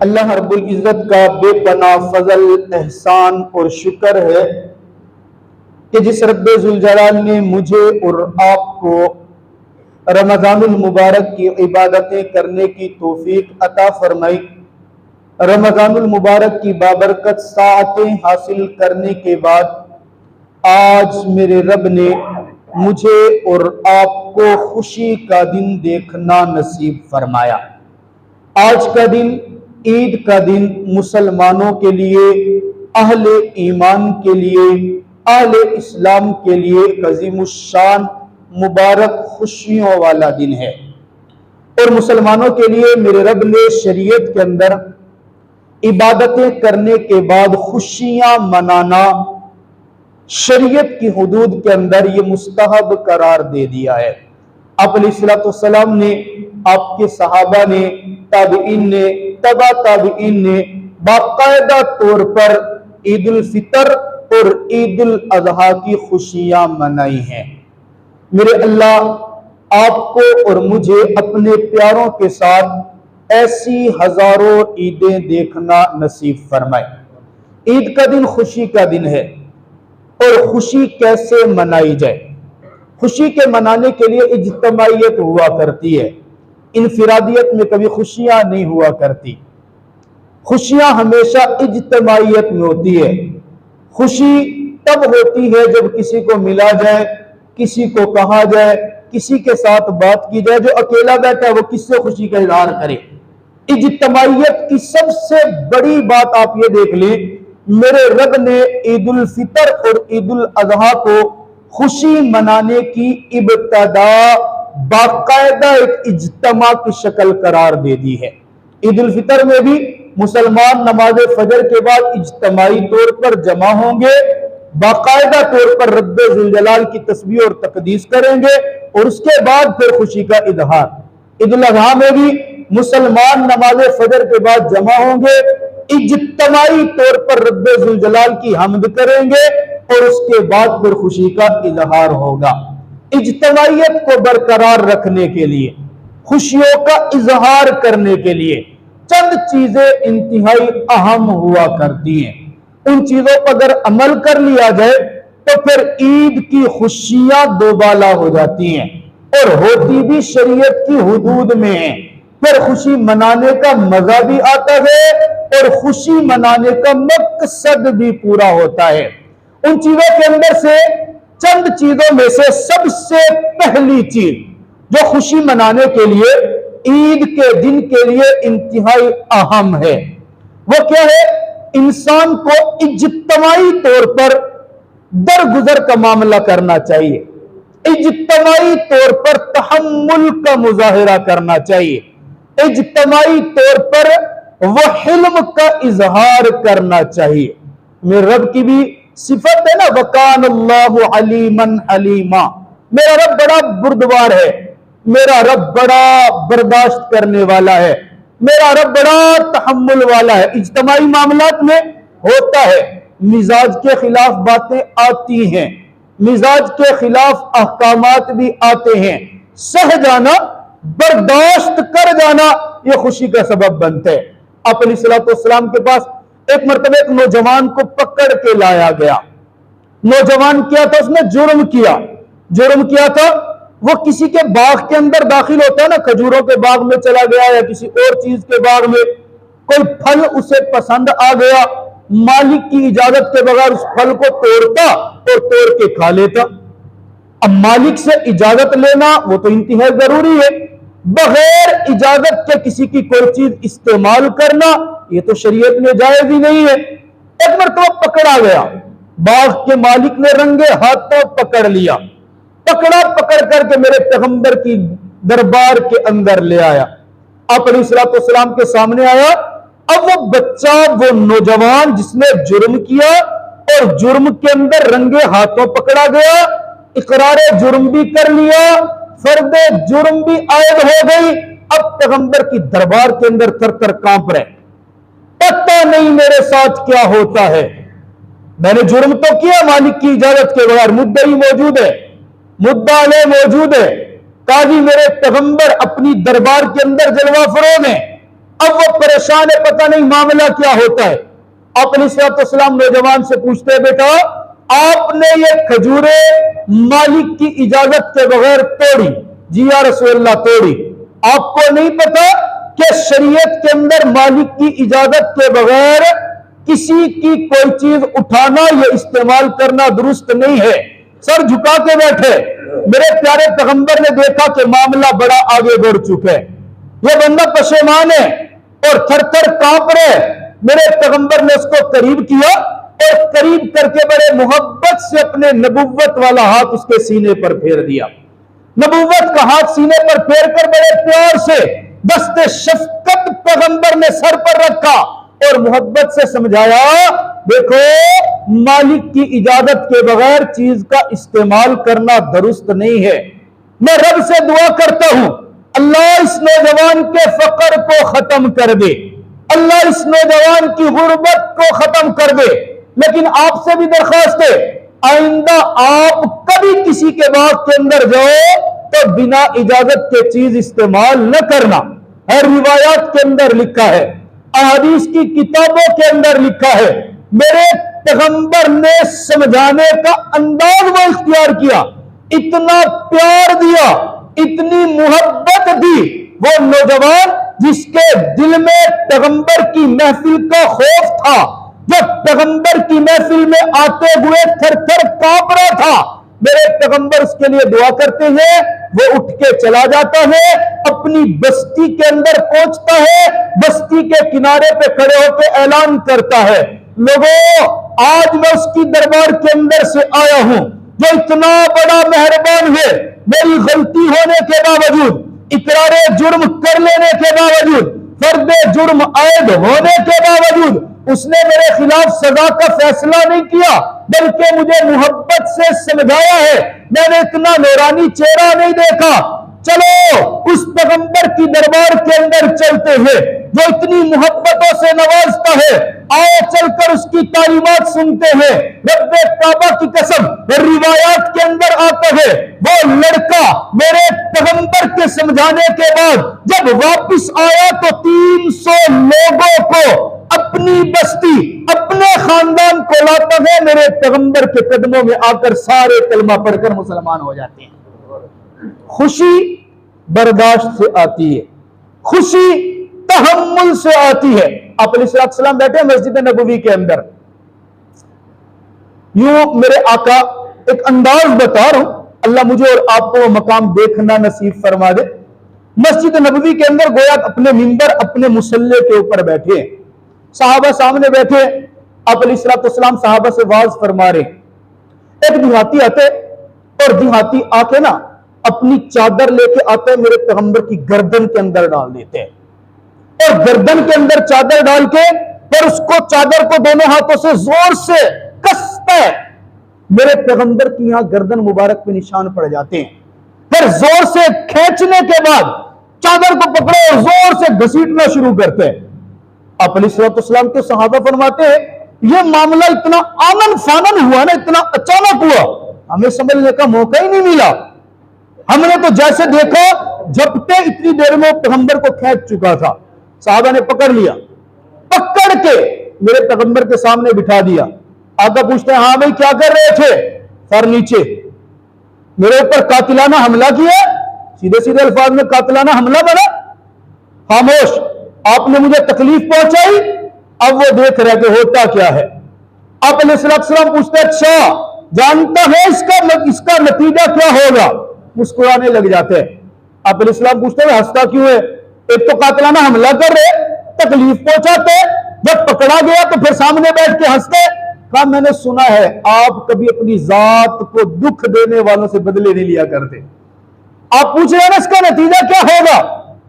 اللہ رب العزت کا بے پناہ فضل، احسان اور شکر ہے کہ جس رب ذوالجلال نے مجھے اور آپ کو رمضان المبارک کی عبادتیں کرنے کی توفیق عطا فرمائی، رمضان المبارک کی بابرکت ساعتیں حاصل کرنے کے بعد آج میرے رب نے مجھے اور آپ کو خوشی کا دن دیکھنا نصیب فرمایا۔ آج کا دن، عید کا دن، مسلمانوں کے لیے، اہل ایمان کے لیے، اہل اسلام کے لیے عظیم الشان مبارک خوشیوں والا دن ہے۔ اور مسلمانوں کے لیے میرے رب نے شریعت کے اندر عبادتیں کرنے کے بعد خوشیاں منانا شریعت کی حدود کے اندر یہ مستحب قرار دے دیا ہے۔ آپ علیہ الصلوۃ والسلام نے، آپ کے صحابہ نے، تابعین نے، تبع تابعین نے باقاعدہ طور پر عید الفطر اور عید الاضحیٰ کی خوشیاں منائی ہیں۔ میرے اللہ آپ کو اور مجھے اپنے پیاروں کے ساتھ ایسی ہزاروں عیدیں دیکھنا نصیب فرمائے۔ عید کا دن خوشی کا دن ہے، اور خوشی کیسے منائی جائے؟ خوشی کے منانے کے لیے اجتماعیت ہوا کرتی ہے، انفرادیت میں کبھی خوشیاں نہیں ہوا کرتی۔ خوشیاں ہمیشہ اجتماعیت میں ہوتی ہے۔ خوشی تب ہوتی ہے جب کسی کو ملا جائے، کسی کو کہا جائے، کسی کے ساتھ بات کی جائے۔ جو اکیلا بیٹھا ہے وہ کس سے خوشی کا اظہار کرے؟ اجتماعیت کی سب سے بڑی بات آپ یہ دیکھ لیں، میرے رب نے عید الفطر اور عید الاضحیٰ کو خوشی منانے کی ابتدا باقاعدہ ایک اجتماع کی شکل قرار دے دی ہے۔ عید الفطر میں بھی مسلمان نماز فجر کے بعد اجتماعی طور پر جمع ہوں گے، باقاعدہ طور پر رب ذوالجلال کی تسبیح اور تقدیس کریں گے، اور اس کے بعد پھر خوشی کا اظہار۔ عید الاضحیٰ میں بھی مسلمان نماز فجر کے بعد جمع ہوں گے، اجتماعی طور پر رب ذوالجلال کی حمد کریں گے، اور اس کے بعد پھر خوشی کا اظہار ہوگا۔ اجتماعیت کو برقرار رکھنے کے لیے، خوشیوں کا اظہار کرنے کے لیے چند چیزیں انتہائی اہم ہوا کرتی ہیں۔ ان چیزوں پر اگر عمل کر لیا جائے تو پھر عید کی خوشیاں دوبالا ہو جاتی ہیں، اور ہوتی بھی شریعت کی حدود میں ہیں۔ پھر خوشی منانے کا مزہ بھی آتا ہے، اور خوشی منانے کا مقصد بھی پورا ہوتا ہے۔ ان چیزوں کے اندر سے چند چیزوں میں سے سب سے پہلی چیز جو خوشی منانے کے لیے عید کے دن کے لیے انتہائی اہم ہے، وہ کیا ہے؟ انسان کو اجتماعی طور پر درگزر کا معاملہ کرنا چاہیے، اجتماعی طور پر تحمل کا مظاہرہ کرنا چاہیے، اجتماعی طور پر وہ حلم کا اظہار کرنا چاہیے۔ میرے رب کی بھی صفت ہے نا، وَقَانَ اللَّهُ عَلِيمًا حَلِيمًا، میرا رب بڑا بردبار ہے، میرا رب بڑا برداشت کرنے والا ہے، میرا رب بڑا تحمل والا ہے۔ اجتماعی معاملات میں ہوتا ہے، مزاج کے خلاف باتیں آتی ہیں، مزاج کے خلاف احکامات بھی آتے ہیں، سہ جانا، برداشت کر جانا یہ خوشی کا سبب بنتا ہے۔ آپ علیہ الصلوۃ والسلام کے پاس ایک مرتبہ ایک نوجوان کو پکڑ کے لایا گیا۔ نوجوان کیا تھا؟ اس نے جرم کیا تھا، وہ کسی کے باغ کے اندر داخل ہوتا ہے نا، کھجوروں کے باغ میں چلا گیا یا کسی اور چیز کے باغ میں، کوئی پھل اسے پسند آ گیا، مالک کی اجازت کے بغیر اس پھل کو توڑتا اور توڑ کے کھا لیتا۔ اب مالک سے اجازت لینا وہ تو انتہائی ضروری ہے، بغیر اجازت کے کسی کی کوئی چیز استعمال کرنا یہ تو شریعت میں جائز ہی نہیں ہے۔ ایک مرتبہ پکڑا گیا، باغ کے مالک نے رنگے ہاتھوں پکڑ لیا، پکڑ کر کے میرے پیغمبر کی دربار کے اندر لے آیا۔ آپ علیہ الصلوۃ والسلام کے سامنے آیا۔ اب وہ بچہ، وہ نوجوان جس نے جرم کیا اور جرم کے اندر رنگے ہاتھوں پکڑا گیا، اقرار جرم بھی کر لیا، فرد جرم بھی عائد ہو گئی، اب پیغمبر کی دربار کے اندر تر تر کانپ رہے، پتہ نہیں میرے ساتھ کیا ہوتا ہے۔ میں نے جرم تو کیا مالک کی اجازت کے بغیر، مدعی موجود ہے، مدعا موجود ہے، قاضی میرے پیغمبر اپنی دربار کے اندر جلوہ فروز ہیں، اب وہ پریشان ہے، پتہ نہیں معاملہ کیا ہوتا ہے۔ آپ علیہ الصلوۃ والسلام نوجوان سے پوچھتے ہیں، بیٹا آپ نے یہ کھجوریں مالک کی اجازت کے بغیر توڑی؟ جی یا رسول اللہ توڑی۔ آپ کو نہیں پتا کہ شریعت کے اندر مالک کی اجازت کے بغیر کسی کی کوئی چیز اٹھانا یا استعمال کرنا درست نہیں ہے؟ سر جھکا کے بیٹھے۔ میرے پیارے پیغمبر نے دیکھا کہ معاملہ بڑا آگے بڑھ چکا ہے، یہ بندہ پشیمان ہے اور تھر تھر کانپ رہے۔ میرے پیغمبر نے اس کو قریب کیا اور قریب کر کے بڑے محبت سے اپنے نبوت والا ہاتھ اس کے سینے پر پھیر دیا۔ نبوت کا ہاتھ سینے پر پھیر کر بڑے پیار سے دست شفقت پیغمبر نے سر پر رکھا اور محبت سے سمجھایا، دیکھو مالک کی اجازت کے بغیر چیز کا استعمال کرنا درست نہیں ہے۔ میں رب سے دعا کرتا ہوں اللہ اس نوجوان کے فقر کو ختم کر دے، اللہ اس نوجوان کی غربت کو ختم کر دے۔ لیکن آپ سے بھی درخواست ہے، آئندہ آپ کبھی کسی کے باغ کے اندر جاؤ تو بنا اجازت کے چیز استعمال نہ کرنا۔ ہر روایات کے اندر لکھا ہے، احادیث کی کتابوں کے اندر لکھا ہے، میرے پیغمبر نے سمجھانے کا انداز وہ اختیار کیا، اتنا پیار دیا، اتنی محبت دی۔ وہ نوجوان جس کے دل میں پیغمبر کی محفل کا خوف تھا، جو پیغمبر کی محفل میں آتے ہوئے تھر تھر کانپ رہا تھا، میرے پیغمبر اس کے لیے دعا کرتے ہیں، وہ اٹھ کے چلا جاتا ہے، اپنی بستی کے اندر پہنچتا ہے، بستی کے کنارے پہ کھڑے ہو کے اعلان کرتا ہے، لوگوں آج میں اس کی دربار کے اندر سے آیا ہوں جو اتنا بڑا مہربان ہے، میری غلطی ہونے کے باوجود، اقرار جرم کر لینے کے باوجود، فرد جرم عائد ہونے کے باوجود اس نے میرے خلاف سزا کا فیصلہ نہیں کیا، بلکہ مجھے محبت سے سمجھایا ہے۔ میں نے اتنا نورانی چہرہ نہیں دیکھا۔ چلو اس پیغمبر کی دربار کے اندر چلتے ہیں جو اتنی محبتوں سے نوازتا ہے، آؤ چل کر اس کی تعلیمات سنتے ہیں۔ رب کعبہ کی قسم روایات کے اندر آتا ہے، وہ لڑکا میرے پیغمبر کے سمجھانے کے بعد جب واپس آیا تو 300 لوگوں کو اپنی بستی اپنے خاندان کو لاتا ہے، میرے پیغمبر کے قدموں میں آ کر سارے کلمہ پڑھ کر مسلمان ہو جاتے ہیں۔ خوشی برداشت سے آتی ہے، خوشی تحمل سے آتی ہے۔ آپ علیہ السلام بیٹھے مسجد نبوی کے اندر، یوں میرے آقا ایک انداز بتا رہا ہوں، اللہ مجھے اور آپ کو وہ مقام دیکھنا نصیب فرما دے۔ مسجد نبوی کے اندر گویا اپنے منبر اپنے مصلی کے اوپر بیٹھے ہیں، صحابہ سامنے بیٹھے، آپ علیہ السلام صحابہ سے واعظ فرما رہے۔ ایک دیہاتی آتے اور دیہاتی آ کے نا اپنی چادر لے کے آتے میرے پیغمبر کی گردن کے اندر ڈال دیتے ہیں، اور گردن کے اندر چادر ڈال کے پھر اس کو چادر کو دونوں ہاتھوں سے زور سے کستا ہے۔ میرے پیغمبر کی یہاں گردن مبارک پہ نشان پڑ جاتے ہیں، پھر زور سے کھینچنے کے بعد چادر کو پکڑے اور زور سے گھسیٹنا شروع کرتے ہیں۔ آپ علیہ السلام کے صحابہ فرماتے ہیں یہ معاملہ اتنا آنن فانن ہوا نا، اتنا اچانک ہوا، ہمیں سمجھنے کا موقع ہی نہیں ملا۔ ہم نے تو جیسے دیکھا جھپٹے اتنی دیر میں پیغمبر کو کھینچ چکا تھا، صحابہ نے پکڑ لیا، پکڑ کے میرے پیغمبر کے سامنے بٹھا دیا۔ آقا پوچھتے ہیں ہاں بھائی کیا کر رہے تھے؟ سر نیچے، میرے اوپر قاتلانہ حملہ کیا، سیدھے سیدھے الفاظ میں قاتلانہ حملہ بنا، خاموش، آپ نے مجھے تکلیف پہنچائی، اب وہ دیکھ رہے کہ ہوتا کیا ہے۔ آپ علیہ السلام پوچھتے ہیں اچھا جانتا ہے اس کا نتیجہ کیا ہوگا؟ مسکرانے لگ جاتے ہیں۔ آپ علیہ السلام پوچھتے ہیں ہنستا کیوں ہے؟ ایک تو قاتلانہ حملہ کر رہے، تکلیف پہنچاتے، جب پکڑا گیا تو پھر سامنے بیٹھ کے ہنستے۔ کہا میں نے سنا ہے آپ کبھی اپنی ذات کو دکھ دینے والوں سے بدلے نہیں لیا کرتے۔ آپ پوچھ رہے ہیں اس کا نتیجہ کیا ہوگا؟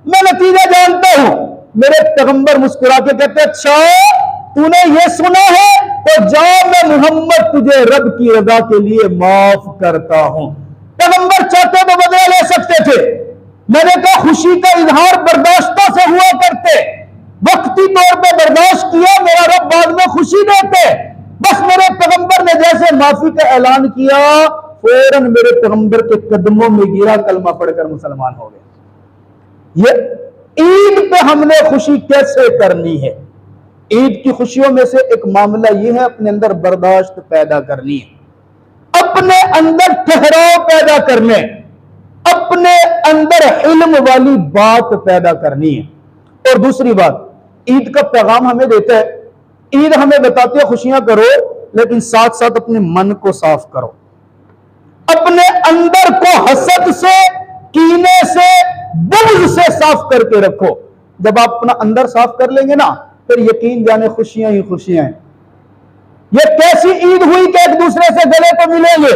میں نتیجہ جانتا ہوں۔ میرے پیغمبر مسکرا کے کہتے اچھا تو نے یہ سنا ہے تو جا میں محمد تجھے رب کی رضا کے لیے معاف کرتا ہوں۔ پیغمبر چاہتے تو بدلہ لے سکتے تھے، میں نے کہا خوشی کا اظہار برداشتہ سے ہوا کرتے، وقتی طور پہ برداشت کیا میرا رب بعد میں خوشی دیتے۔ بس میرے پیغمبر نے جیسے معافی کا اعلان کیا فوراً میرے پیغمبر کے قدموں میں گرا، کلمہ پڑھ کر مسلمان ہو گئے۔ یہ عید پہ ہم نے خوشی کیسے کرنی ہے؟ عید کی خوشیوں میں سے ایک معاملہ یہ ہے اپنے اندر برداشت پیدا کرنی ہے، اپنے اندر ٹھہراؤ پیدا کرنے، اپنے اندر علم والی بات پیدا کرنی ہے۔ اور دوسری بات، عید کا پیغام ہمیں دیتا ہے، عید ہمیں بتاتی ہے خوشیاں کرو لیکن ساتھ ساتھ اپنے من کو صاف کرو، اپنے اندر کو حسد سے، کینے سے، بغض سے صاف کر کے رکھو۔ جب آپ اپنا اندر صاف کر لیں گے نا، پھر یقین جانے خوشیاں ہی خوشیاں ہیں۔ یہ کیسی عید ہوئی کہ ایک دوسرے سے گلے کو ملیں گے،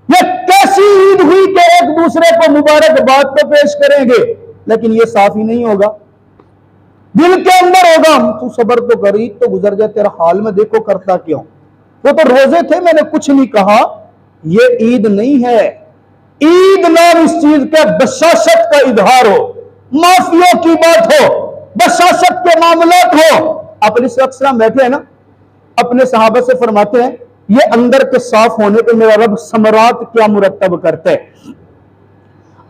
یہ کیسی عید ہوئی کہ ایک دوسرے کو مبارکباد کو پیش کریں گے، لیکن یہ صاف ہی نہیں ہوگا، دل کے اندر ہوگا تو صبر تو کر، عید تو گزر جائے، تیرا حال میں دیکھو کرتا کیوں، وہ تو روزے تھے میں نے کچھ نہیں کہا۔ یہ عید نہیں ہے، عید نام اس چیز کا بشاشت کا اظہار ہو، معافیوں کی بات ہو، بشاشت کے معاملات ہو۔ آپ علیہ السلام بیٹھے ہیں نا، اپنے صحابہ سے فرماتے ہیں یہ اندر کے صاف ہونے پہ میرا رب ثمرات کیا مرتب کرتا ہے۔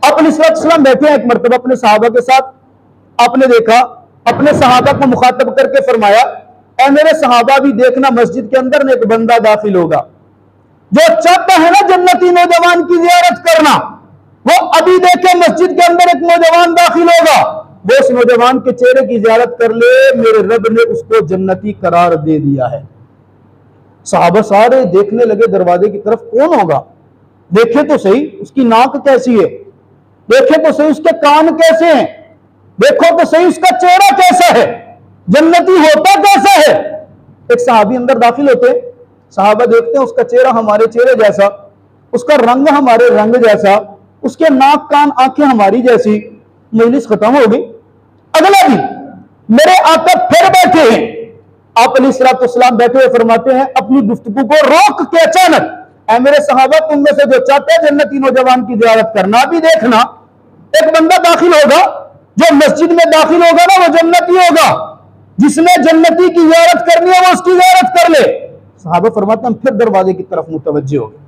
آپ علیہ السلام بیٹھے ہیں ایک مرتبہ اپنے صحابہ کے ساتھ، آپ نے دیکھا اپنے صحابہ کو مخاطب کر کے فرمایا اے میرے صحابہ بھی دیکھنا مسجد کے اندر ایک بندہ داخل ہوگا جو چاہتا ہے نا جنتی نوجوان کی زیارت کرنا، وہ ابھی دیکھے مسجد کے اندر ایک نوجوان داخل ہوگا، وہ اس نوجوان کے چہرے کی زیارت کر لے، میرے رب نے اس کو جنتی قرار دے دیا ہے۔ صحابہ سارے دیکھنے لگے دروازے کی طرف، کون ہوگا؟ دیکھے تو صحیح اس کی ناک کیسی ہے، دیکھے تو صحیح اس کے کان کیسے ہیں، دیکھو تو صحیح اس کا چہرہ کیسا ہے، جنتی ہوتا کیسا ہے۔ ایک صحابی اندر داخل ہوتے، صحابہ دیکھتے ہیں اس کا چہرہ ہمارے چہرے جیسا، اس کا رنگ ہمارے رنگ جیسا، اس کے ناک کان آنکھیں ہماری جیسی۔ مجلس ختم ہو گئی، اگلا دن میرے آقا پھر بیٹھے ہیں، آپ علیہ السلام بیٹھے ہوئے فرماتے ہیں اپنی گفتگو کو روک کے اچانک اے میرے صحابہ تم میں سے جو چاہتے ہیں جنتی نوجوان کی زیارت کرنا، بھی دیکھنا ایک بندہ داخل ہوگا، جو مسجد میں داخل ہوگا نا وہ جنتی ہوگا، جس نے جنتی کی زیارت کرنی ہے وہ اس کی زیارت کر لے۔ صحابہ فرماتے ہیں پھر دروازے کی طرف متوجہ ہو گئے،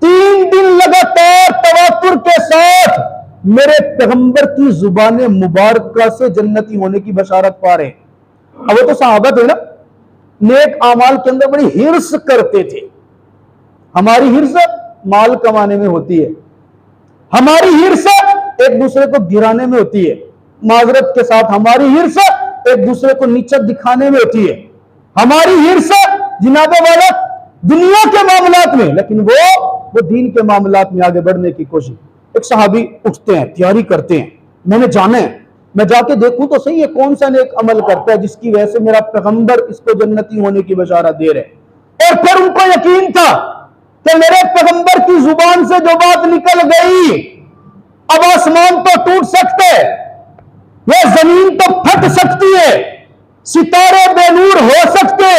3 دن لگاتار تواتر کے ساتھ میرے پیغمبر کی زبان مبارکہ سے جنتی ہونے کی بشارت پا رہے ہیں۔ اب وہ تو صحابہ تھے نا، نیک اعمال کے اندر بڑی ہرس کرتے تھے۔ ہماری ہرس مال کمانے میں ہوتی ہے، ہماری ہرس ایک دوسرے کو گرانے میں ہوتی ہے، معذرت کے ساتھ ہماری ہرس ایک دوسرے کو نیچا دکھانے میں ہوتی ہے، ہماری ہرس جناب والا دنیا کے معاملات میں، لیکن وہ دین کے معاملات میں آگے بڑھنے کی کوشش۔ ایک صحابی اٹھتے ہیں، تیاری کرتے ہیں، میں نے جانا ہے، میں جا کے دیکھوں تو صحیح ہے کون سا نیک عمل کرتا ہے جس کی وجہ سے میرا پیغمبر اس کو جنتی ہونے کی بشارت دے رہے۔ اور پھر ان کو یقین تھا کہ میرے پیغمبر کی زبان سے جو بات نکل گئی، اب آسمان تو ٹوٹ سکتے، یہ زمین تو پھٹ سکتی ہے، ستارے بے نور ہو سکتے،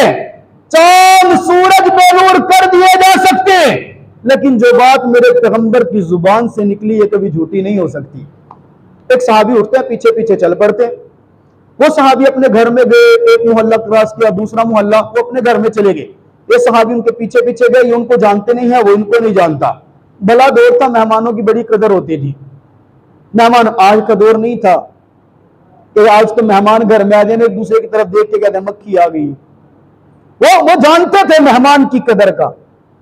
چاند سورج بے نور کر دیے جا سکتے، لیکن جو بات میرے پیغمبر کی زبان سے نکلی یہ کبھی جھوٹی نہیں ہو سکتی۔ ایک صحابی اٹھتے ہیں، پیچھے پیچھے چل پڑتے ہیں۔ وہ صحابی اپنے گھر میں گئے، ایک محلہ کراس کیا، دوسرا محلہ، وہ اپنے گھر میں چلے گئے۔ یہ صحابی ان کے پیچھے پیچھے گئے، یہ ان کو جانتے نہیں ہیں، وہ ان کو نہیں جانتا۔ بلا دور تھا، مہمانوں کی بڑی قدر ہوتی تھی۔ مہمان آج کا دور نہیں تھا کہ آج تو مہمان گھر میں آ جائیں ایک دوسرے کی طرف دیکھ کے کہتے ہیں مکھی آ گئی۔ وہ جانتے تھے مہمان کی قدر کا،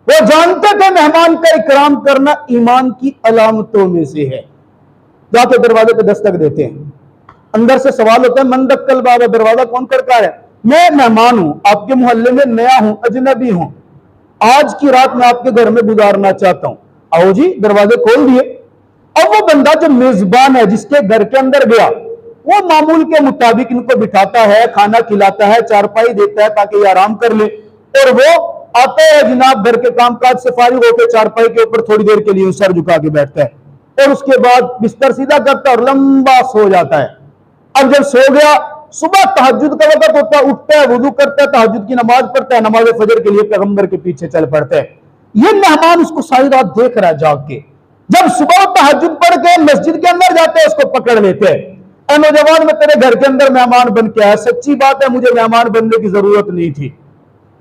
وہ جانتے تھے مہمان کا اکرام کرنا ایمان کی علامتوں میں سے ہے۔ جا کے دروازے پہ دستک دیتے ہیں، اندر سے سوال ہوتا ہے من دقل بابا، دروازہ کون کھڑکا ہے؟ میں مہمان ہوں، آپ کے محلے میں نیا ہوں، اجنبی ہوں، آج کی رات میں آپ کے گھر میں گزارنا چاہتا ہوں، آؤ جی۔ دروازے کھول دیے۔ اب وہ بندہ جو میزبان ہے جس کے گھر کے اندر گیا، وہ معمول کے مطابق ان کو بٹھاتا ہے، کھانا کھلاتا ہے، چارپائی دیتا ہے تاکہ یہ آرام کر لے، اور وہ آتا ہے جناب گھر کے کام کاج سے فارغ ہو کے چارپائی کے اوپر تھوڑی دیر کے لیے سر جھکا کے بیٹھتا ہے، اور اس کے بعد بستر سیدھا کرتا ہے اور لمبا سو جاتا ہے۔ اب جب سو گیا، صبح تہجد کا وقت ہوتا ہے، اٹھتا ہے، وضو کرتا ہے، تہجد کی نماز پڑھتا ہے، نماز فجر کے لیے پیغمبر کے پیچھے چل پڑتا ہے۔ یہ مہمان اس کو ساری رات دیکھ رہا ہے جاگ کے، جب صبح تہجد پڑھ کے مسجد کے اندر جاتے ہیں اس کو پکڑ لیتے ہیں، اے نوجوان میں تیرے گھر کے اندر مہمان بن کے آیا، سچی بات ہے مجھے مہمان بننے کی ضرورت نہیں تھی،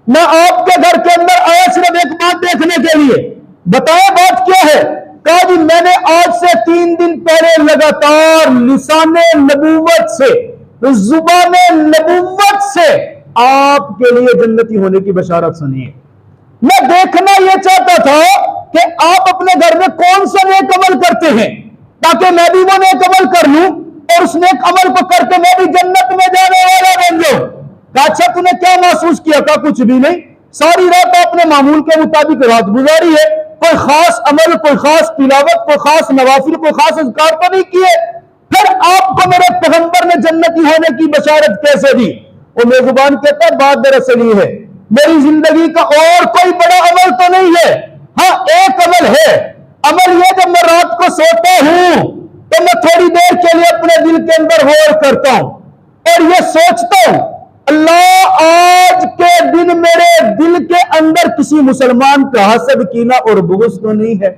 میں آپ کے گھر کے اندر آیا صرف ایک بات دیکھنے کے لیے، بتائیں بات کیا ہے؟ کہا جی میں نے آج سے 3 دن پہلے لگاتار لسان نبوت سے، زبان نبوت سے آپ کے لیے جنتی ہونے کی بشارت سنی ہے۔ میں دیکھنا یہ چاہتا تھا کہ آپ اپنے گھر میں کون سا نیک عمل کرتے ہیں تاکہ میں بھی وہ نیک عمل کر لوں اور اس نیک عمل کو کر کے میں بھی جنت میں جانے والا بن جاؤں۔ کہا اچھا تو نے کیا محسوس کیا؟ کہا کچھ بھی نہیں، ساری رات آپ نے معمول کے مطابق رات گزاری ہے، کوئی خاص عمل، کوئی خاص تلاوت، کوئی خاص نوافل، کوئی خاص اذکار تو نہیں کیے، پھر آپ کو میرے پیغمبر نے جنتی ہونے کی بشارت کیسے دی؟ وہ میزبان کہتا ہے بات دراصل یہ ہے، میری زندگی کا اور کوئی بڑا عمل تو نہیں ہے، ہاں ایک عمل ہے، عمل یہ جب میں رات کو سوتا ہوں تو میں تھوڑی دیر کے لیے اپنے دل کے اندر غور کرتا ہوں اور یہ سوچتا ہوں اللہ آج کے دن میرے دل کے اندر کسی مسلمان کا حسد، کینہ اور بغض تو نہیں ہے،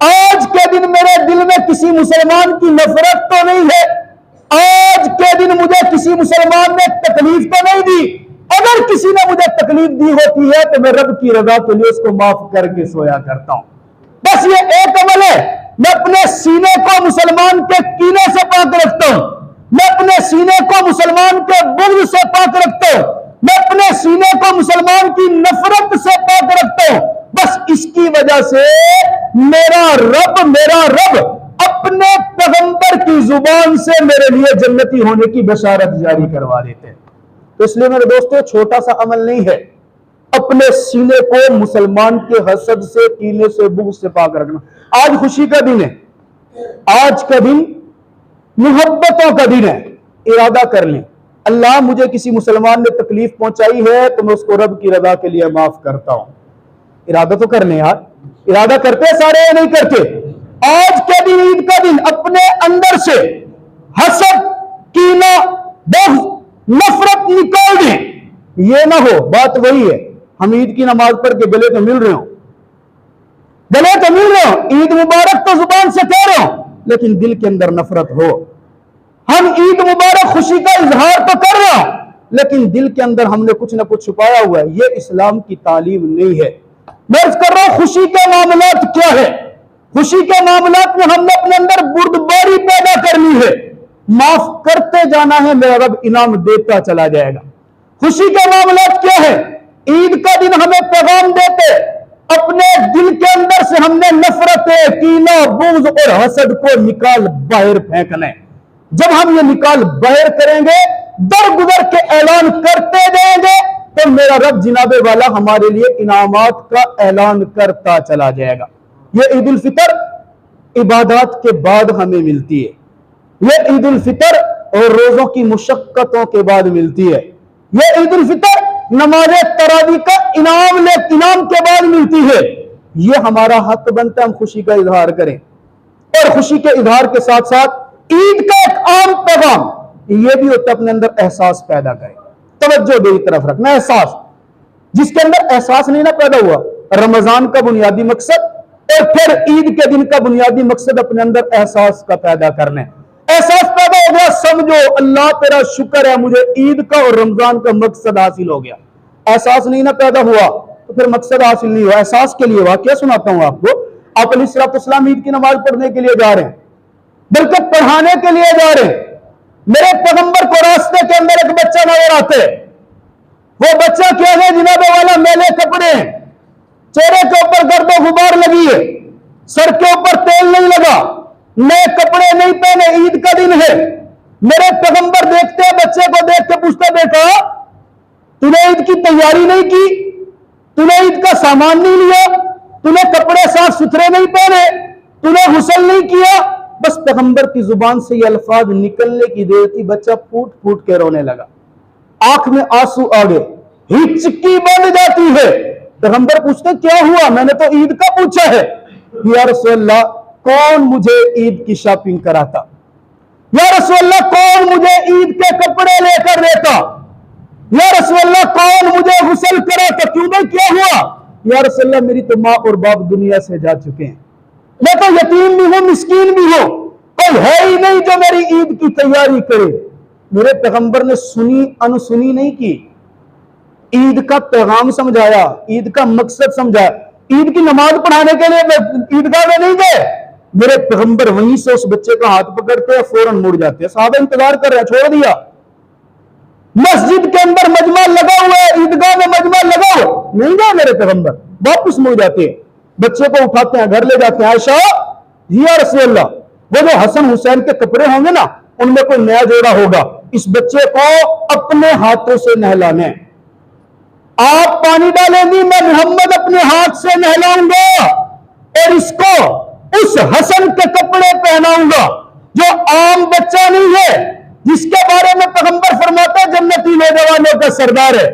آج کے دن میرے دل میں کسی مسلمان کی نفرت تو نہیں ہے، آج کے دن مجھے کسی مسلمان نے تکلیف تو نہیں دی، اگر کسی نے مجھے تکلیف دی ہوتی ہے تو میں رب کی رضا کے لیے اس کو معاف کر کے سویا کرتا ہوں۔ بس یہ ایک عمل ہے، میں اپنے سینے کو مسلمان کے کینے سے پاک رکھتا ہوں، میں اپنے سینے کو مسلمان کے بغض سے پاک رکھتا ہوں، میں اپنے سینے کو مسلمان کی نفرت سے پاک رکھتا ہوں، بس اس کی وجہ سے میرا رب اپنے پیغمبر کی زبان سے میرے لیے جنتی ہونے کی بشارت جاری کروا دیتے ہیں۔ تو اس لیے میرے دوستو چھوٹا سا عمل نہیں ہے اپنے سینے کو مسلمان کے حسد سے، کینے سے، بغض سے پاک رکھنا۔ آج خوشی کا دن ہے، آج کا دن محبتوں کا دن ہے، ارادہ کر لیں اللہ مجھے کسی مسلمان نے تکلیف پہنچائی ہے تو میں اس کو رب کی رضا کے لیے معاف کرتا ہوں۔ ارادہ تو کر لیں یار، ارادہ کرتے سارے یا نہیں کرتے؟ آج کے دن، عید کا دن، اپنے اندر سے حسد، کینہ، بغض، نفرت نکال دیں۔ یہ نہ ہو، بات وہی ہے ہم عید کی نماز پڑھ کے گلے تو مل رہے ہوں، عید مبارک تو زبان سے کہہ رہے ہوں لیکن دل کے اندر نفرت ہو، ہم عید مبارک خوشی کا اظہار تو کر رہے ہوں لیکن دل کے اندر ہم نے کچھ نہ کچھ چھپایا ہوا ہے، یہ اسلام کی تعلیم نہیں ہے۔ میں عرض کر رہا ہوں خوشی کے معاملات کیا ہے؟ خوشی کے معاملات میں ہم نے اپنے اندر بردباری پیدا کرنی ہے، معاف کرتے جانا ہے، میرا رب انعام دیتا چلا جائے گا۔ خوشی کے معاملات کیا ہے؟ عید کا دن ہمیں پیغام دیتے اپنے دل کے اندر سے ہم نے نفرت، کینہ، بغض اور حسد کو نکال باہر پھینکنا ہے۔ جب ہم یہ نکال باہر کریں گے، در گزر کے اعلان کرتے جائیں گے تو میرا رب جناب والا ہمارے لیے انعامات کا اعلان کرتا چلا جائے گا۔ یہ عید الفطر عبادات کے بعد ہمیں ملتی ہے، یہ عید الفطر اور روزوں کی مشقتوں کے بعد ملتی ہے، یہ عید الفطر نماز تراویح کا انعام کے بعد ملتی ہے۔ یہ ہمارا حق بنتا ہے ہم خوشی کا اظہار کریں، اور خوشی کے اظہار کے ساتھ ساتھ عید کا ایک عام پیغام یہ بھی ہوتا ہے اپنے اندر احساس پیدا کریں۔ توجہ میری طرف رکھنا، احساس، جس کے اندر احساس نہیں نہ پیدا ہوا، رمضان کا بنیادی مقصد اور پھر عید کے دن کا بنیادی مقصد اپنے اندر احساس کا پیدا کرنا ہے۔ احساس پیدا ہو گیا، سمجھو اللہ تیرا شکر ہے مجھے عید کا اور رمضان کا مقصد حاصل ہو گیا۔ احساس نہیں نہ پیدا ہوا تو پھر مقصد حاصل نہیں ہوا۔ احساس کے لیے واقعہ سناتا ہوں آپ کو۔ آپ علیہ السلام عید کی نماز پڑھنے کے لیے جا رہے ہیں، بلکہ پڑھانے کے لیے جا رہے ہیں۔ میرے پیغمبر کو راستے کے اندر ایک بچہ نظر آتا ہے۔ وہ بچہ کیا ہے جناب والا؟ میلے کپڑے ہیں، چہرے کے اوپر گرد و غبار لگی ہے، سر کے اوپر تیل نہیں لگا، نئے کپڑے نہیں پہنے، عید کا دن ہے۔ میرے پیغمبر دیکھتے ہیں بچے کو، دیکھ کے پوچھتا بیٹا تو نے عید کی تیاری نہیں کی، تو نے عید کا سامان نہیں لیا، تو نے کپڑے صاف ستھرے نہیں پہنے، تو نے غسل نہیں کیا؟ بس پیغمبر کی زبان سے یہ الفاظ نکلنے کی دیر تھی، بچہ پھوٹ پھوٹ کے رونے لگا، آنکھ میں آنسو آ گئے، ہچکی بن جاتی ہے۔ پیغمبر پوچھتے کیا ہوا؟ میں نے تو عید کا پوچھا ہے۔ یا رسول اللہ کون مجھے عید کی شاپنگ کراتا؟ یا رسول اللہ کون مجھے عید کے کپڑے لے کر دیتا؟ یا رسول اللہ کون مجھے غسل کراتا؟ کیوں بھائی کیا ہوا؟ یا رسول اللہ میری تو ماں اور باپ دنیا سے جا چکے ہیں، میں تو یتیم بھی ہوں، مسکین بھی ہوں، کوئی ہے ہی نہیں جو میری عید کی تیاری کرے۔ میرے پیغمبر نے سنی انسنی نہیں کی، عید کا پیغام سمجھایا، عید کا مقصد سمجھایا۔ عید کی نماز پڑھانے کے لیے عیدگاہ میں نہیں گئے، میرے پیغمبر وہیں سے اس بچے کا ہاتھ پکڑتے ہیں، فوراً مڑ جاتے ہیں، صحابہ انتظار کر رہے ہیں، چھوڑ دیا۔ مسجد کے اندر مجمع لگا ہوا ہے، عیدگاہ میں مجمع لگا ہوا، نہیں گئے میرے پیغمبر، واپس مڑ جاتے ہیں، بچے کو اٹھاتے ہیں، گھر لے جاتے ہیں۔ عائشہ یا رسول اللہ، وہ جو حسن حسین کے کپڑے ہوں گے نا، ان میں کوئی نیا جوڑا ہوگا، اس بچے کو اپنے ہاتھوں سے نہلانے، آپ پانی ڈالیں گی، میں محمد اپنے ہاتھ سے نہلاؤں گا اور اس کو اس حسن کے کپڑے پہناؤں گا جو عام بچہ نہیں ہے، جس کے بارے میں پیغمبر فرماتا ہے جنتی نوجوانوں کا سردار ہے۔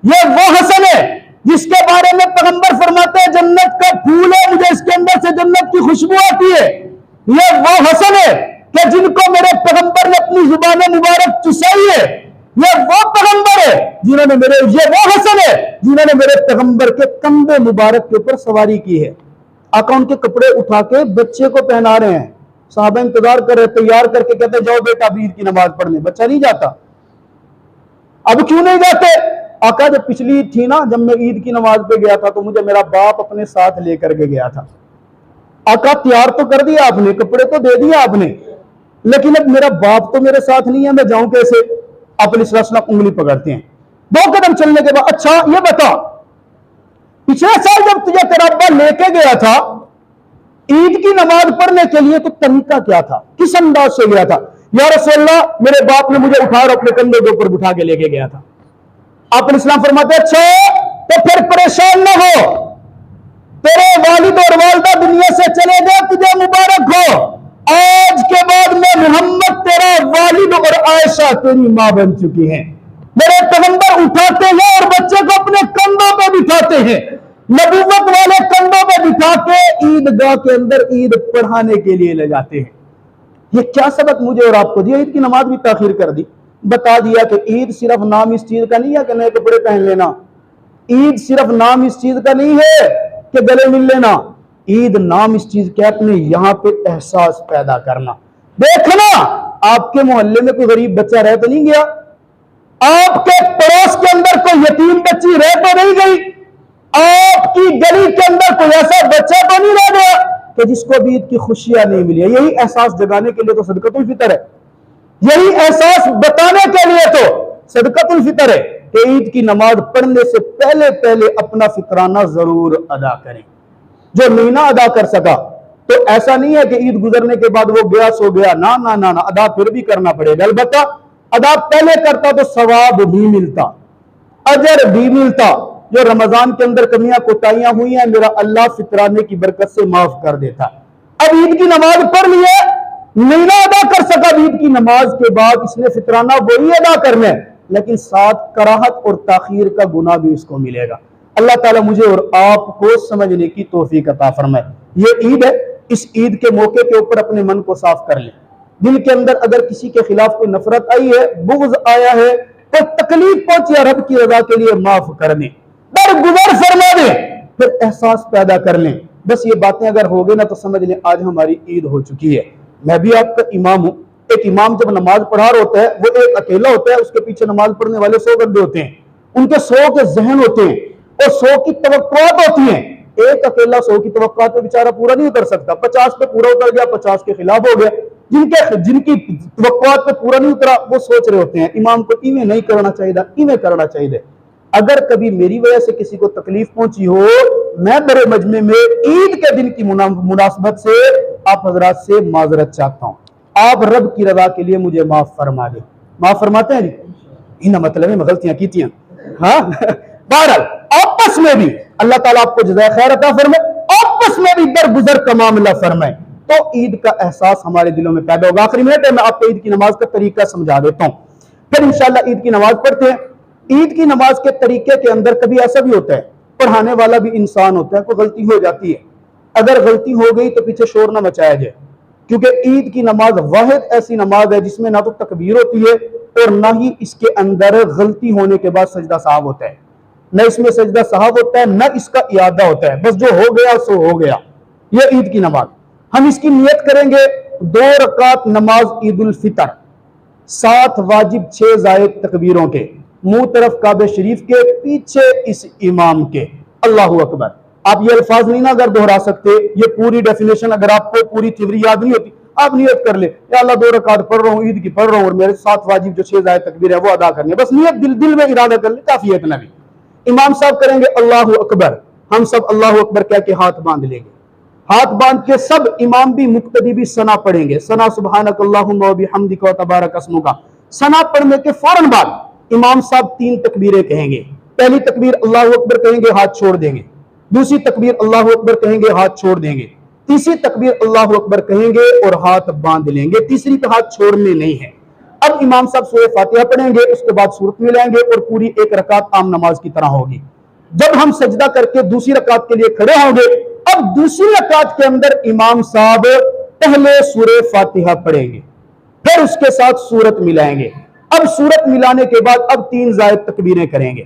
یہ وہ حسن ہے جس کے بارے میں پیغمبر فرماتے ہیں جنت کا پھول ہے، مجھے اس کے اندر سے جنت کی خوشبو آتی ہے۔ یہ وہ حسن ہے کہ جن کو میرے پیغمبر نے اپنی زبان مبارک چسائی ہے۔ یہ وہ پیغمبر ہے جنہوں نے یہ وہ حسن ہے جنہوں نے میرے پیغمبر کے کندھے مبارک کے اوپر سواری کی ہے۔ آقا ان کے کپڑے اٹھا کے بچے کو پہنا رہے ہیں، صحابہ انتظار کر رہے، تیار کر کے کہتے جاؤ بیٹا عید کی نماز پڑھنے، بچہ نہیں جاتا۔ اب کیوں نہیں جاتے؟ آقا جب پچھلی عید تھی نا، جب میں عید کی نماز پہ گیا تھا تو مجھے میرا باپ اپنے ساتھ لے کر کے گیا تھا۔ آقا تیار تو کر دیا آپ نے، کپڑے تو دے دیا آپ نے، لیکن اب میرا باپ تو میرے ساتھ نہیں ہے، میں جاؤں کیسے؟ اپنی سلسلہ انگلی پکڑتے ہیں، 2 قدم چلنے کے بعد اچھا یہ بتا، پچھلے سال جب تجھے تیرا ابا لے کے گیا تھا عید کی نماز پڑھنے کے لیے تو طریقہ کیا تھا، کس انداز سے گیا تھا؟ یا رسول اللہ میرے باپ نے مجھے اٹھا اور اپنے کندھے کے اوپر بٹھا کے لے کے گیا تھا۔ آپ اسلام فرماتے اچھا تو پھر پریشان نہ ہو، تیرے والد اور والدہ دنیا سے چلے گئے، تجھے مبارک ہو، آج کے بعد میں محمد تیرا والد اور عائشہ تیری ماں بن چکی ہیں۔ میرے پیغمبر اٹھاتے ہیں اور بچے کو اپنے کندھوں پہ بٹھاتے ہیں، نبوت والے کندھوں پہ بٹھا کے عیدگاہ کے اندر عید پڑھانے کے لیے لے جاتے ہیں۔ یہ کیا سبق مجھے اور آپ کو دیا؟ عید کی نماز بھی تاخیر کر دی، بتا دیا کہ عید صرف نام اس چیز کا نہیں ہے کہ نئے کپڑے پہن لینا، عید صرف نام اس چیز کا نہیں ہے کہ گلے مل لینا، عید نام اس چیز کے اپنے یہاں پہ احساس پیدا کرنا۔ دیکھنا آپ کے محلے میں کوئی غریب بچہ رہ تو نہیں گیا، آپ کے پڑوس کے اندر کوئی یتیم بچی رہ تو نہیں گئی، آپ کی گلی کے اندر کوئی ایسا بچہ تو نہیں رہ گیا کہ جس کو بھی عید کی خوشیاں نہیں ملی۔ یہی احساس جگانے کے لیے تو صدقۃ الفطر ہے، یہی احساس بتانے کے لیے تو صدقۃ الفطر ہے کہ عید کی نماز پڑھنے سے پہلے اپنا فطرانہ ضرور ادا کریں۔ جو نہیں نہ ادا کر سکا تو ایسا نہیں ہے کہ عید گزرنے کے بعد وہ گیا سو گیا، نہ ادا پھر بھی کرنا پڑے گا۔ البتہ ادا پہلے کرتا تو ثواب بھی ملتا، اجر بھی ملتا۔ جو رمضان کے اندر کمیاں کوتاہیاں ہوئی ہیں میرا اللہ فطرانے کی برکت سے معاف کر دیتا۔ اب عید کی نماز پڑھ لی ہے، نہیں نہ ادا کر سکا، عید کی نماز کے بعد اس نے فطرانہ وہی ادا کرنا ہے، لیکن ساتھ کراہت اور تاخیر کا گناہ بھی اس کو ملے گا۔ اللہ تعالیٰ مجھے اور آپ کو سمجھنے کی توفیق عطا فرمائے۔ یہ عید ہے، اس عید کے موقع کے اوپر اپنے من کو صاف کر لیں۔ دل کے اندر اگر کسی کے خلاف کوئی نفرت آئی ہے، بغض آیا ہے، کوئی تکلیف پہنچی ہے، رب کی رضا کے لیے معاف کر دیں، درگزر فرما دیں، پھر احساس پیدا کر لیں۔ بس یہ باتیں اگر ہو گئی نا تو سمجھ لیں آج ہماری عید ہو چکی ہے۔ میں بھی آپ کا امام ہوں، ایک امام جب نماز پڑھا رہا ہوتا ہے وہ ایک اکیلا ہوتا ہے، اس کے پیچھے نماز پڑھنے والے 100 بندے ہوتے ہیں، ان کے 100 کے ذہن ہوتے ہیں اور 100 کی توقعات ہوتی ہیں۔ ایک اکیلا 100 کی توقعات پہ بیچارہ پورا نہیں اتر سکتا، 50 پہ پورا اتر گیا، 50 کے خلاف ہو گیا۔ جن کی توقعات پہ پورا نہیں اترا وہ سوچ رہے ہوتے ہیں امام کو ایویں نہیں کرنا چاہیے، ایویں کرنا چاہیے۔ اگر کبھی میری وجہ سے کسی کو تکلیف پہنچی ہو، میں بڑے مجمع میں عید کے دن کی مناسبت سے آپ حضرات سے معذرت چاہتا ہوں، آپ رب کی رضا کے لیے مجھے معاف فرما دیں۔ معاف فرماتے ہیں جی؟ انہاں مطلب ہے میں غلطیاں کیتیاں، ہاں بہرحال آپس میں بھی اللہ تعالیٰ آپ کو جزائے خیر عطا فرمائے، آپس میں بھی درگزر کا معاملہ فرمائے تو عید کا احساس ہمارے دلوں میں پیدا ہوگا۔ آخری منٹ ہے، میں آپ کو عید کی نماز کا طریقہ سمجھا دیتا ہوں، پھر انشاءاللہ عید کی نماز پڑھتے ہیں۔ عید کی نماز کے طریقے کے اندر کبھی ایسا بھی ہوتا ہے، پڑھانے والا بھی انسان ہوتا ہے، کوئی غلطی ہو جاتی ہے، اگر غلطی ہو گئی تو پیچھے شور نہ مچایا جائے، کیونکہ عید کی نماز واحد ایسی نماز ہے جس میں نہ تو تکبیر ہوتی ہے اور نہ ہی اس کے اندر غلطی ہونے کے بعد سجدہ سہو ہوتا ہے، نہ اس میں سجدہ سہو ہوتا ہے نہ اس کا اعادہ ہوتا ہے، بس جو ہو گیا سو ہو گیا۔ یہ عید کی نماز، ہم اس کی نیت کریں گے 2 رکعت نماز عید الفطر، 7 واجب 6 زائد تکبیروں کے، منہ طرف کعبہ شریف کے، پیچھے اس امام کے، اللہ اکبر۔ آپ یہ الفاظ نہیں نا اگر دہرا سکتے، یہ پوری ڈیفینیشن اگر آپ کو پوری تھیوری یاد نہیں ہوتی، آپ نیت کر لیں یا اللہ 2 رکعت پڑھ رہا ہوں، عید کی پڑھ رہا ہوں اور میرے 7 واجب جو 6 زائد تکبیر ہے وہ ادا کرنی ہے، بس نیت دل میں ارادہ کر لیں، کافی ہے اتنا بھی۔ امام صاحب کریں گے اللہ اکبر، ہم سب اللہ اکبر کہہ کے ہاتھ باندھ لیں گے، ہاتھ باندھ کے سب امام بھی مقتدی بھی ثنا پڑھیں گے، ثنا سبحانک اللہم و بحمدک و تبارک اسمک۔ ثنا پڑھنے کے فوراً بعد امام صاحب 3 تکبیریں کہیں گے، پہلی تکبیر اللہ اکبر کہیں گے، ہاتھ چھوڑ دیں گے، دوسری تکبیر اللہ اکبر کہیں گے، ہاتھ چھوڑ دیں گے، تیسری تکبیر اللہ اکبر کہیں گے اور ہاتھ باندھ لیں گے، تیسری پہ ہاتھ چھوڑنے نہیں ہے۔ اب امام صاحب سورہ فاتحہ پڑھیں گے، اس کے بعد سورت ملائیں گے اور پوری 1 رکعت عام نماز کی طرح ہوگی۔ جب ہم سجدہ کر کے دوسری رکعت کے لیے کھڑے ہوں گے، اب دوسری رکعت کے اندر امام صاحب پہلے سورہ فاتحہ پڑھیں گے، پھر اس کے ساتھ سورت ملائیں گے۔ اب سورت ملانے کے بعد اب 3 زائد تکبیریں کریں گے،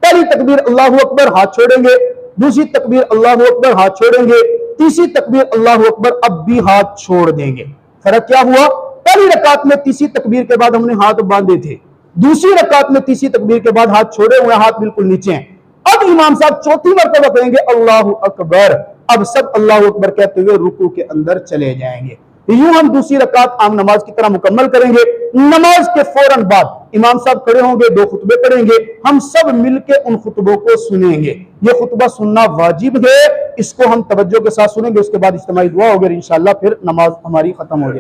پہلی تکبیر اللہ اکبر، ہاتھ چھوڑیں گے، دوسری تکبیر اللہ اکبر، ہاتھ چھوڑیں گے، تیسری تکبیر اللہ اکبر، اب بھی ہاتھ چھوڑ دیں گے۔ فرق کیا ہوا؟ پہلی رکعت میں تیسری تکبیر کے بعد ہم نے ہاتھ باندھے تھے، دوسری رکعت میں تیسری تکبیر کے بعد ہاتھ چھوڑے ہوئے، ہاتھ بالکل نیچے ہیں۔ اب امام صاحب چوتھی مرتبہ کہیں گے اللہ اکبر، اب سب اللہ اکبر کہتے ہوئے رکوع کے اندر چلے جائیں گے۔ یوں ہم دوسری رکعت عام نماز کی طرح مکمل کریں گے۔ نماز کے فوراً بعد امام صاحب کھڑے ہوں گے، 2 خطبے پڑھیں گے، ہم سب مل کے ان خطبوں کو سنیں گے۔ یہ خطبہ سننا واجب ہے، اس کو ہم توجہ کے ساتھ سنیں گے، اس کے بعد اجتماعی دعا ہوگی، انشاءاللہ پھر نماز ہماری ختم ہو جائے گی۔